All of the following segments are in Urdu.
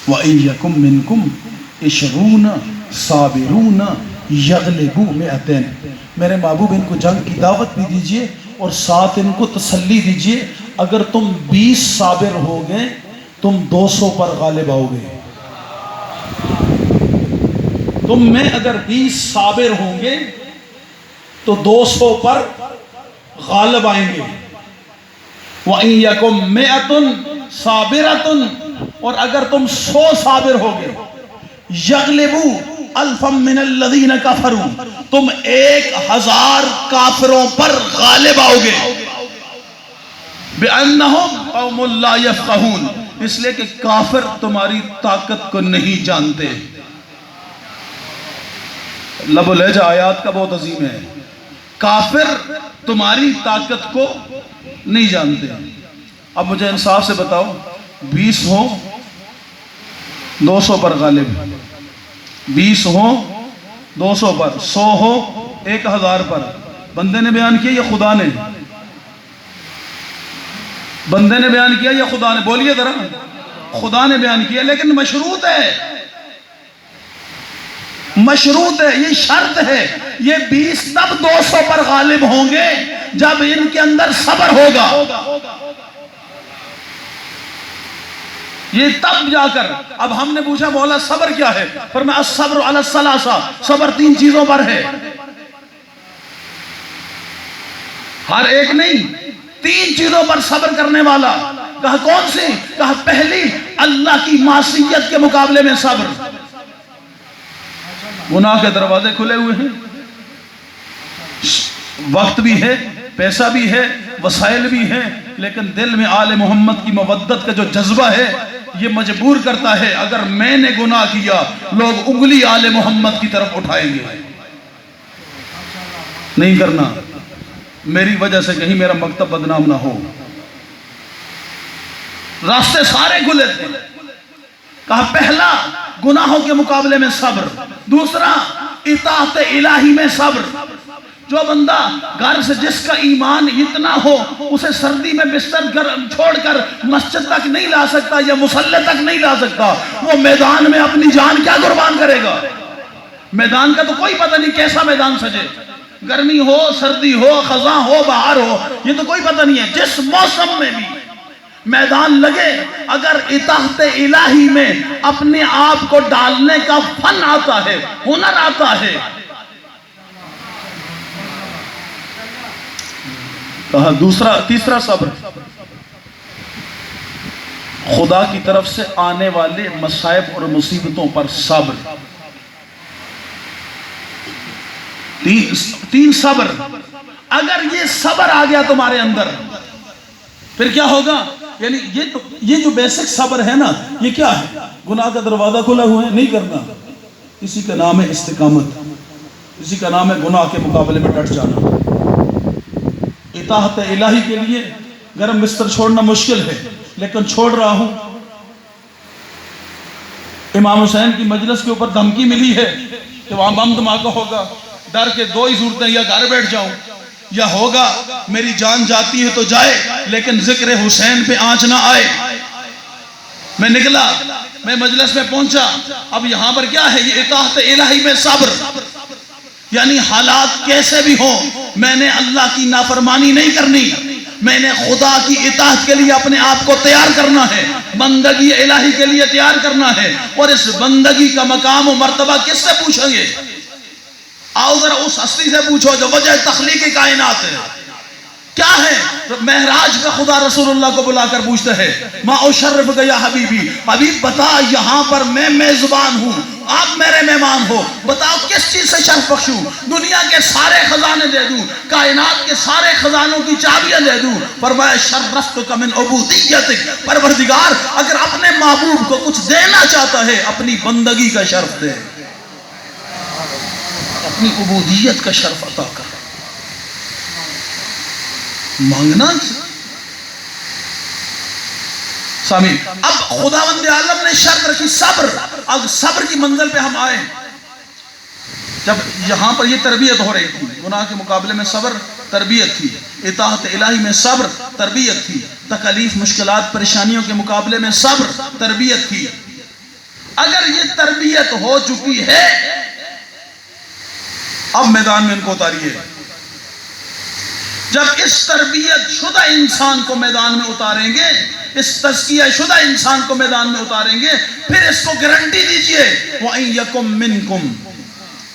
وَإِن يَكُن مِّنكُمْ 20 صابرون یغلبوا مئتین. میرے محبوب ان کو جنگ کی دعوت بھی دیجئے اور ساتھ ان کو تسلی دیجئے، اگر تم 20 صابر ہو گئے تم 200 پر غالب آؤ گے. تم میں اگر 20 صابر ہوں گے تو 200 پر غالب آئیں گے. وَإِن يَكُن مِّئَةٌ صَابِرَةٌ، اور اگر تم 100 صابر ہو گے، یغلبوا الفا من الذین کفروا، تم 1000 کافروں پر غالب آؤ گے. بِأَنَّهُمْ قَوْمٌ لَا يَفْقَهُونَ، اس لیے کہ کافر تمہاری طاقت کو نہیں جانتے. لب و لہجہ آیات کا بہت عظیم ہے. کافر تمہاری طاقت کو نہیں جانتے. اب مجھے انصاف سے بتاؤ، 20 ہو 200 پر غالب، 20 ہو 200 پر، 100 ہو 1000 پر. بندے نے بیان کیا یا خدا نے؟ بندے نے بیان کیا یا خدا نے؟ بولیے ذرا. خدا نے بیان کیا، لیکن مشروط ہے، مشروط ہے، یہ شرط ہے. یہ 20 تب 200 پر غالب ہوں گے جب ان کے اندر صبر ہوگا. یہ تب جا کر. اب ہم نے پوچھا مولا صبر کیا ہے؟ فرمایا الصبر علی الثلاثہ، صبر 3 چیزوں پر ہے. ہر ایک نہیں، 3 چیزوں پر صبر کرنے والا. کہا کون سی؟ کہا پہلی، اللہ کی معصیت کے مقابلے میں صبر. گناہ کے دروازے کھلے ہوئے ہیں، وقت بھی ہے، پیسہ بھی ہے، وسائل بھی ہیں، لیکن دل میں آل محمد کی مودت کا جو جذبہ ہے یہ مجبور کرتا ہے اگر میں نے گناہ کیا لوگ انگلی آل محمد کی طرف اٹھائیں گے. نہیں کرنا، میری وجہ سے کہیں میرا مکتب بدنام نہ ہو. راستے سارے کھلے تھے. کہا پہلا گناہوں کے مقابلے میں صبر، دوسرا اطاعت الہی میں صبر. جو بندہ گھر سے جس کا ایمان اتنا ہو اسے سردی میں بستر چھوڑ کر مسجد تک نہیں لا سکتا یا مصلی تک نہیں لا سکتا، وہ میدان میں اپنی جان کیا قربان کرے گا؟ میدان کا تو کوئی پتہ نہیں کیسا میدان سجے، گرمی ہو سردی ہو خزاں ہو بہار ہو، یہ تو کوئی پتہ نہیں ہے. جس موسم میں بھی میدان لگے، اگر اطاعت الہی میں اپنے آپ کو ڈالنے کا فن آتا ہے، ہنر آتا ہے. کہا تیسرا صبر، خدا کی طرف سے آنے والے مصائب اور مصیبتوں پر صبر. 3 صبر. اگر یہ صبر آ گیا تمہارے اندر پھر کیا ہوگا؟ یعنی یہ جو بیسک صبر ہے نا، یہ کیا ہے؟ گناہ کا دروازہ کھلا ہوا ہے، نہیں کرنا. اسی کا نام ہے استقامت، اسی کا نام ہے گناہ کے مقابلے میں ڈٹ جانا. اطاعت الہی کے لیے گرم بستر چھوڑنا مشکل ہے، لیکن چھوڑ رہا ہوں. امام حسین کی مجلس کے اوپر دھمکی ملی ہے کہ وہاں بم دھماکہ ہوگا. ڈر کے 2 ہی صورتیں، یا گھر بیٹھ جاؤں یا ہوگا میری جان جاتی ہے تو جائے لیکن ذکر حسین پہ آنچ نہ آئے. میں نکلا، میں مجلس میں پہنچا. اب یہاں پر کیا ہے؟ یہ اطاعت الہی میں صبر، یعنی حالات کیسے بھی ہوں میں نے اللہ کی نافرمانی نہیں کرنی، میں نے خدا کی اطاعت کے لیے اپنے آپ کو تیار کرنا ہے، بندگی الہی کے لیے تیار کرنا ہے. اور اس بندگی کا مقام و مرتبہ کس سے پوچھیں گے؟ آؤ ذرا اس ہستی سے پوچھو جو وجہ تخلیق کائنات ہے. کیا ہے؟ معراج میں خدا رسول اللہ کو بلا کر پوچھتے ہیں ما اشرفک یا حبیبی، حبیب بتا یہاں پر میں میزبان ہوں، آپ میرے مہمان ہو، بتاؤ کس چیز سے شرف بخشوں؟ دنیا کے سارے خزانے دے دوں، کائنات کے سارے خزانوں کی چابیاں دے دوں. فرمایا شرفتک من عبودیتک، پروردگار اگر اپنے محبوب کو کچھ دینا چاہتا ہے اپنی بندگی کا شرف دے، اپنی عبودیت کا شرف عطا کر. مانگنا سامین. اب خداوند عالم نے شرط رکھی صبر. اب صبر کی منزل پہ ہم آئے جب یہاں پر یہ تربیت ہو رہی تھی. گناہ کے مقابلے میں صبر تربیت تھی، اطاعت الہی میں صبر تربیت تھی، تکالیف مشکلات پریشانیوں کے مقابلے میں صبر تربیت تھی. اگر یہ تربیت ہو چکی ہے اب میدان میں ان کو اتاریے. جب اس تربیت شدہ انسان کو میدان میں اتاریں گے، اس تزکیہ شدہ انسان کو میدان میں اتاریں گے، پھر اس کو گارنٹی دیجئے وَإِن يَكُن مِّنكُمْ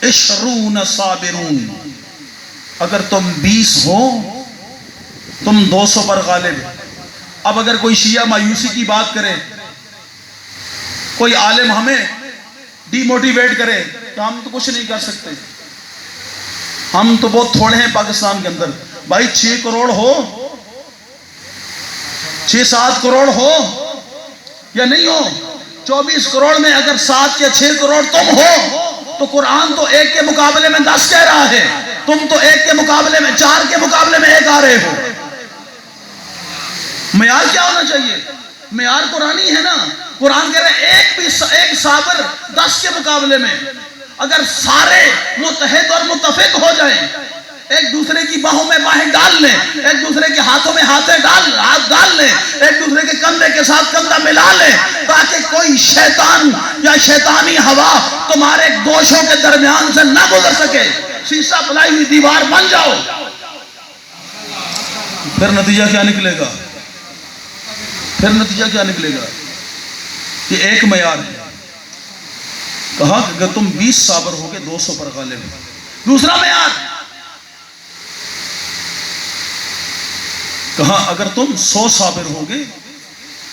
20 صَابِرُونَ، اگر تم 20 ہو تم 200 پر غالب. اب اگر کوئی شیعہ مایوسی کی بات کرے، کوئی عالم ہمیں ڈی موٹیویٹ کرے، تو ہم تو کچھ نہیں کر سکتے. ہم تو بہت تھوڑے ہیں پاکستان کے اندر. بھائی 6 کروڑ ہو، 6-7 کروڑ ہو یا نہیں ہو، 24 کروڑ میں اگر 7 یا 6 کروڑ تم ہو تو قرآن تو 1 کے مقابلے میں 10 کہہ رہا ہے. تم تو 1 کے مقابلے میں 4 کے مقابلے میں 1 آ رہے ہو. معیار کیا ہونا چاہیے؟ معیار قرآنی ہے نا. قرآن کہہ رہے ہیں ایک صابر 10 کے مقابلے میں. اگر سارے متحد اور متفق ہو جائیں، ایک دوسرے کی باہوں میں باہیں ڈال لیں، ایک دوسرے کے ہاتھوں میں ہاتھ ڈال لیں، ایک دوسرے کے کندھے کے ساتھ کندھا ملا لیں، تاکہ کوئی شیطان یا شیطانی ہوا تمہارے گوشوں کے درمیان سے نہ گزر سکے. شیشہ پلائی ہوئی دیوار بن جاؤ. پھر نتیجہ کیا نکلے گا؟ پھر نتیجہ کیا نکلے گا؟ یہ ایک معیار ہے. کہا کہ اگر تم 20 صابر ہو گے 200 پر غالب. دوسرا معیار کہا اگر تم 100 صابر ہو گے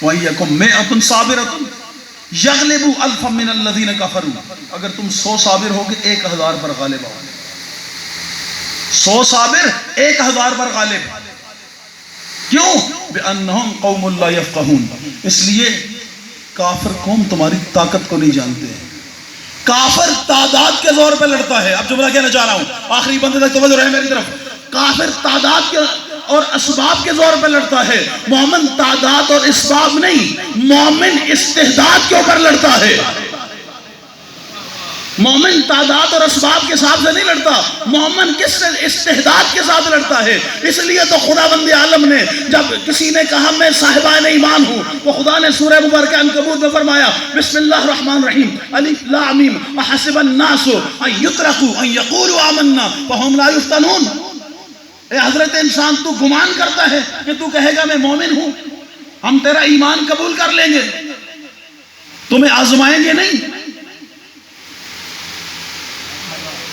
وَإِيَّكُمْ مِئَةٌ صَابِرَةٌ يَغْلِبُ أَلْفًا مِّنَ الَّذِينَ كَفَرُوا، اگر تم 100 صابر ہو گے 1000 پر غالب آؤ. 100 صابر 1000 پر غالب. کیوں؟ بِأَنَّهُمْ قَوْمٌ لَا يَفْقَهُونَ، اس لیے کافر قوم تمہاری طاقت کو نہیں جانتے ہیں. کافر تعداد کے زور پہ لڑتا ہے. اب جملہ کہنا چاہ رہا ہوں، آخری بندے تک توجہ رہے میری طرف. کافر تعداد کے اور اسباب کے زور پہ لڑتا ہے. مومن تعداد اور اسباب نہیں، مومن استعداد کے اوپر لڑتا ہے. مومن تعداد اور اسباب کے ساتھ سے نہیں لڑتا، مومن کس سے استعداد کے ساتھ لڑتا ہے. اس لیے تو خداوند عالم نے جب کسی نے کہا میں صاحبان ایمان ہوں، تو خدا نے سورہ مبارکہ عنکبوت میں فرمایا بسم اللہ الرحمن الرحیم الف لام میم احسب الناس ان یترکوا ان یقولوا آمنا وهم لا یفتنون. اے حضرت انسان، تو گمان کرتا ہے کہ تو کہے گا میں مومن ہوں، ہم تیرا ایمان قبول کر لیں گے، تمہیں آزمائیں گے نہیں،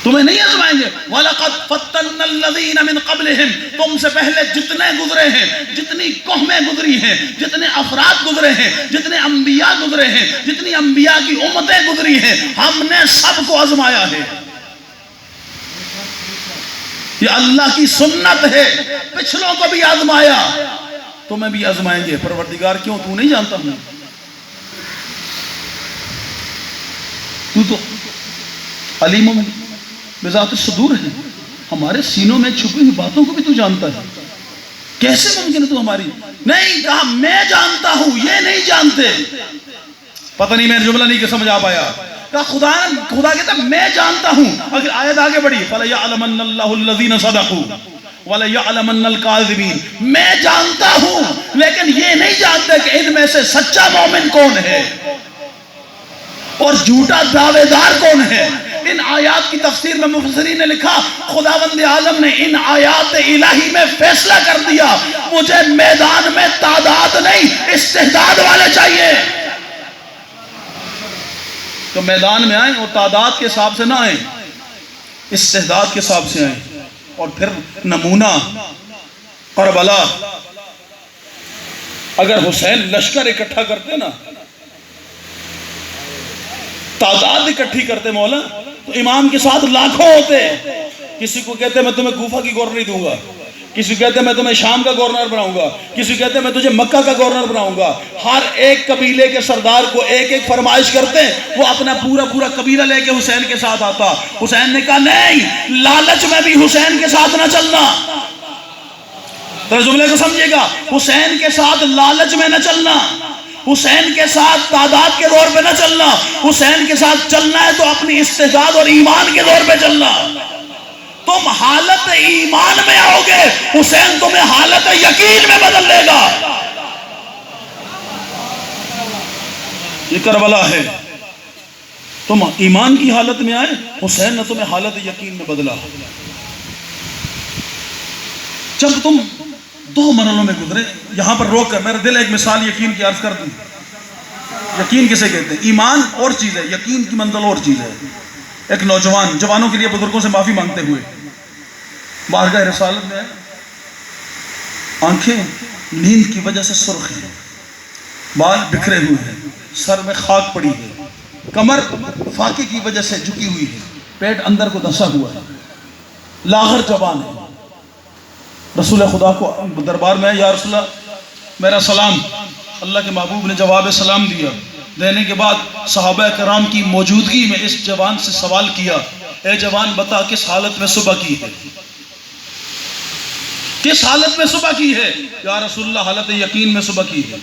تمہیں نہیں آزمائیں گے. وَلَقَدْ فَتَّنَّ الَّذِينَ مِن قَبْلِهِمْ، تم سے پہلے جتنے گزرے ہیں، جتنی قومیں گزری ہیں، جتنے افراد گزرے ہیں، جتنے انبیاء گزرے ہیں، جتنی انبیاء کی امتیں گزری ہیں، ہم نے سب کو آزمایا ہے. یہ اللہ کی سنت ہے، پچھلوں کو بھی آزمایا، تمہیں بھی آزمائیں گے. پروردگار کیوں؟ تو نہیں جانتا ہوں، تو علیم بذات الصدور ہے، ہمارے سینوں میں چھپی ہوئی باتوں کو بھی تو جانتا ہے. کیسے ممکن ہے تو ہماری نہیں؟ کہا میں جانتا ہوں، یہ نہیں جانتے. پتہ نہیں میں جملہ نہیں کہ سمجھ آ پایا. کہا خدا کہتا میں جانتا ہوں. اگر آیت آگے بڑھی فَلَيَعْلَمَنَّ اللَّهُ الَّذِينَ صَدَقُوا وَلَيَعْلَمَنَّ الْكَاذِبِينَ. میں جانتا ہوں، لیکن یہ نہیں جانتے کہ ان میں سے سچا مومن کون ہے اور جھوٹا دعوے دار کون ہے. ان آیات کی تفسیر میں مفسرین نے لکھا خداوند عالم نے ان آیات الہی میں فیصلہ کر دیا مجھے میدان میں تعداد نہیں استعداد والے چاہیے. تو میدان میں آئیں اور تعداد کے حساب سے نہ آئیں، استعداد کے حساب سے آئیں. اور پھر نمونہ کربلا، اگر حسین لشکر اکٹھا کرتے نا، تعداد اکٹھی کرتے مولا، تو امام کے ساتھ لاکھوں ہوتے. کسی کو کہتے میں تمہیں کوفہ کی گورنری دوں گا، کسی کو کہتے میں تمہیں شام کا گورنر بناؤں گا، کسی کو کہتے میں تجھے مکہ کا گورنر بناؤں گا. ہر ایک قبیلے کے سردار کو ایک ایک فرمائش کرتے، وہ اپنا پورا قبیلہ لے کے حسین کے ساتھ آتا. حسین نے کہا نہیں، لالچ میں بھی حسین کے ساتھ نہ چلنا. تو جملے کو سمجھے گا، حسین کے ساتھ لالچ میں نہ چلنا، حسین کے ساتھ تعداد کے دور پہ نہ چلنا. حسین کے ساتھ چلنا ہے تو اپنی استعداد اور ایمان کے دور پہ چلنا. تم حالت ایمان میں آؤ گے، حسین تمہیں حالت یقین میں بدل لے گا. یہ کربلا ہے. تم ایمان کی حالت میں آئے، حسین نے تمہیں حالت یقین میں بدلا۔ جب تم دو مرحلوں میں گزرے، یہاں پر روک کر میرا دل ایک مثال یقین کی عرض کر دوں۔ یقین کسے کہتے ہیں؟ ایمان اور چیز ہے، یقین کی منزل اور چیز ہے۔ ایک نوجوان، جوانوں کے لیے بزرگوں سے معافی مانگتے ہوئے بارگاہ رسالت میں آئے، آنکھیں نیند کی وجہ سے سرخ ہیں، بال بکھرے ہوئے ہیں، سر میں خاک پڑی ہے، کمر فاقے کی وجہ سے جھکی ہوئی ہے، پیٹ اندر کو دھنسا ہوا ہے، لاغر جوان ہے۔ رسول خدا کو دربار میں، یا رسول اللہ میرا سلام۔ اللہ کے محبوب نے جواب سلام دیا۔ دینے کے بعد صحابہ کرام کی موجودگی میں اس جوان سے سوال کیا، اے جوان بتا کس حالت میں صبح کی ہے؟ کس حالت میں صبح کی ہے؟ یا رسول اللہ حالت یقین میں صبح کی ہے،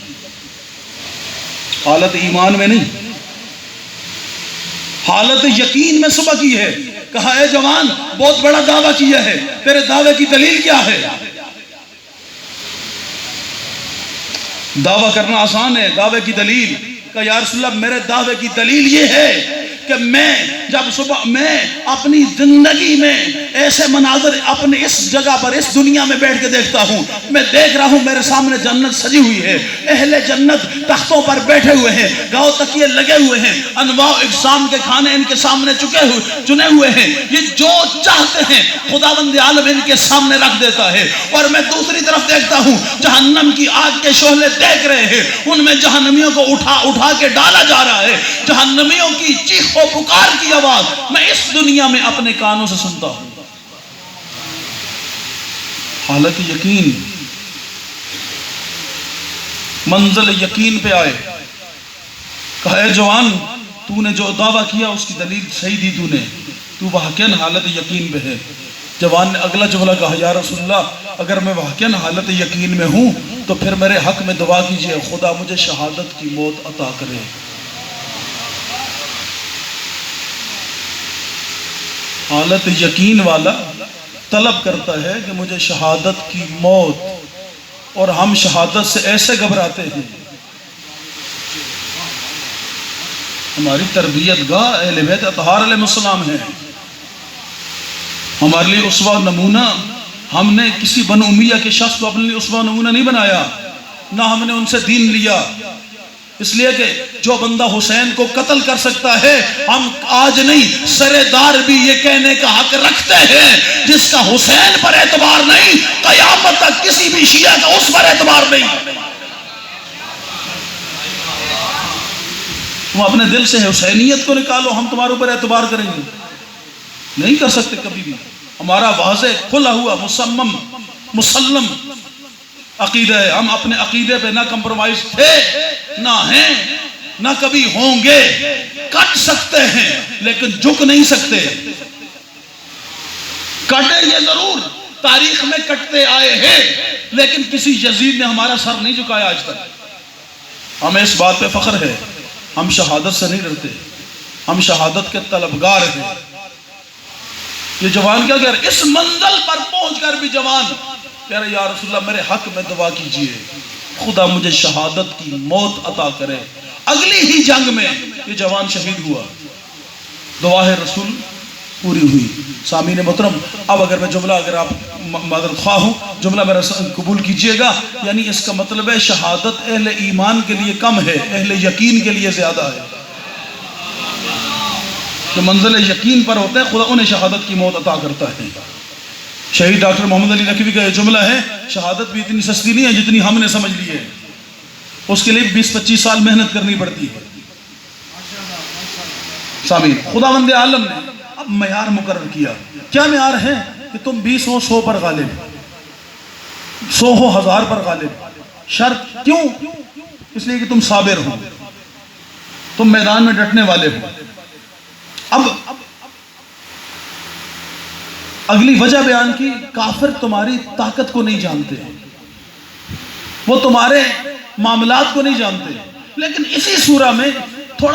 حالت ایمان میں نہیں، حالت یقین میں صبح کی ہے۔ کہا اے جوان بہت بڑا دعویٰ کیا ہے، تیرے دعوے کی دلیل کیا ہے؟ دعویٰ کرنا آسان ہے، دعوے کی دلیل۔ کہا یا رسول اللہ میرے دعوے کی دلیل یہ ہے کہ میں جب صبح میں اپنی زندگی میں ایسے مناظر اپنے اس جگہ پر اس دنیا میں بیٹھ کے دیکھتا ہوں، میں دیکھ رہا ہوں میرے سامنے جنت سجی ہوئی ہے، اہل جنت تختوں پر بیٹھے ہوئے ہیں، گاؤں تکیے لگے ہوئے ہیں، انواع اقسام کے کھانے ان کے سامنے چنے ہوئے ہیں، یہ جو چاہتے ہیں خداوند عالم ان کے سامنے رکھ دیتا ہے۔ اور میں دوسری طرف دیکھتا ہوں جہنم کی آگ کے شعلے دیکھ رہے ہیں، ان میں جہنمیوں کو اٹھا کے ڈالا جا رہا ہے، جہنمیوں کی چیخ و پکار کی آواز میں اس دنیا میں اپنے کانوں سے سنتا ہوں۔ حالت یقین، منزل یقین پہ آئے۔ کہا اے جوان تو نے جو دعویٰ کیا اس کی دلیل صحیح دی، تو واقعاً حالت یقین پہ ہے۔ جوان نے اگلا جملہ کہا یا رسول اللہ اگر میں واقعاً حالت یقین میں ہوں تو پھر میرے حق میں دعا کیجئے، خدا مجھے شہادت کی موت عطا کرے۔ حالت یقین والا طلب کرتا ہے کہ مجھے شہادت کی موت، اور ہم شہادت سے ایسے گھبراتے ہیں۔ ہماری تربیت گاہ اہل بیت اطہار علیہ السلام ہے، ہمارے لیے اسوہ نمونہ۔ ہم نے کسی بنو امیہ کے شخص کو اپنے لیے اسوہ نمونہ نہیں بنایا، نہ ہم نے ان سے دین لیا، اس لیے کہ جو بندہ حسین کو قتل کر سکتا ہے، ہم آج نہیں سرے دار بھی یہ کہنے کا حق رکھتے ہیں جس کا حسین پر اعتبار نہیں، قیامت تک کسی بھی شیعہ کا اس پر اعتبار نہیں۔ تم اپنے دل سے حسینیت کو نکالو، ہم تمہارے اوپر اعتبار کریں گے؟ نہیں کر سکتے کبھی بھی۔ ہمارا واضح کھلا ہوا مسمم مسلم عقیدہ ہے، ہم اپنے عقیدے پہ نہ کمپرومائز تھے، نہ ہیں، نہ کبھی ہوں گے۔ کٹ سکتے ہیں لیکن جھک نہیں سکتے۔ کٹے یہ ضرور، تاریخ میں کٹتے آئے ہیں، لیکن کسی یزید نے ہمارا سر نہیں جھکایا آج تک۔ ہمیں اس بات پہ فخر ہے، ہم شہادت سے نہیں ڈرتے، ہم شہادت کے طلبگار ہیں۔ یہ جوان کیا کہہ رہے؟ اس منزل پر پہنچ کر بھی جوان کہہ رہے یا رسول اللہ میرے حق میں دعا کیجئے، خدا مجھے شہادت کی موت عطا کرے۔ اگلی ہی جنگ میں یہ جوان شہید ہوا، دعا رسول پوری ہوئی۔ سامعین محترم اب اگر میں جملہ اگر آپ معذرت خواہ ہوں جملہ میرا قبول کیجئے گا، یعنی اس کا مطلب ہے شہادت اہل ایمان کے لیے کم ہے، اہل یقین کے لیے زیادہ ہے۔ جو منزل یقین پر ہوتے ہیں خدا انہیں شہادت کی موت عطا کرتا ہے۔ شہید ڈاکٹر محمد علی نقوی کا یہ جملہ ہے، شہادت بھی اتنی سستی نہیں ہے جتنی ہم نے سمجھ لی ہے، اس کے لیے 20-25 سال محنت کرنی پڑتی ہے۔ سامعین خداوند عالم نے اب معیار مقرر کیا۔ کیا معیار ہے؟ کہ تم 20 ہو 100 پر غالب، 100 ہو 1000 پر غالب۔ شرط کیوں؟ اس لیے کہ تم صابر ہو، تم میدان میں ڈٹنے والے ہو۔ اب اگلی وجہ بیان کی، کافر تمہاری طاقت کو نہیں جانتے، وہ تمہارے معاملات کو نہیں جانتے، لیکن اسی سورہ میں